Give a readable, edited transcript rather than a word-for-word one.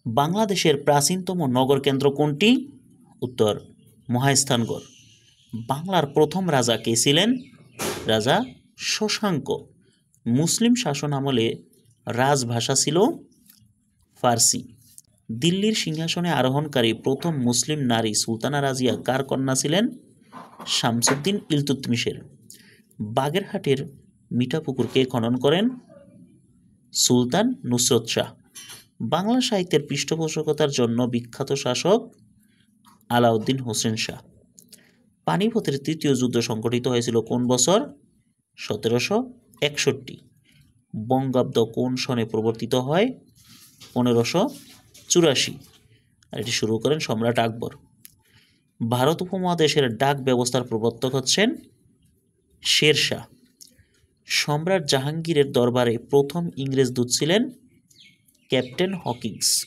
বাংলাদেশের প্রাচীনতম নগর কেন্দ্র কোনটি? উত্তর মহাস্থানগড়। বাংলার প্রথম রাজা কে ছিলেন? রাজা শশাঙ্ক। মুসলিম শাসন আমলে রাজভাষা ছিল ফার্সি। দিল্লির সিংহাসনে আরোহণকারী প্রথম মুসলিম নারী সুলতানা রাজিয়া কার কন্যা ছিলেন? শামসুদ্দিন ইলতুৎমিশের। বাগেরহাটের মিঠাপুকুর কে খনন করেন? সুলতান নুসরত শাহ। বাংলা সাহিত্যের পৃষ্ঠপোষকতার জন্য বিখ্যাত শাসক আলাউদ্দিন হোসেন শাহ। পানিপথের তৃতীয় যুদ্ধ সংঘটিত হয়েছিল কোন বছর? 1761। বঙ্গাব্দ কোন সনে প্রবর্তিত হয়? 1584। আর এটি শুরু করেন সম্রাট আকবর। ভারত উপমহাদেশের ডাক ব্যবস্থার প্রবর্তক হচ্ছেন শেরশাহ। সম্রাট জাহাঙ্গীরের দরবারে প্রথম ইংরেজ দূত ছিলেন ক্যাপ্টেন হকিন্স।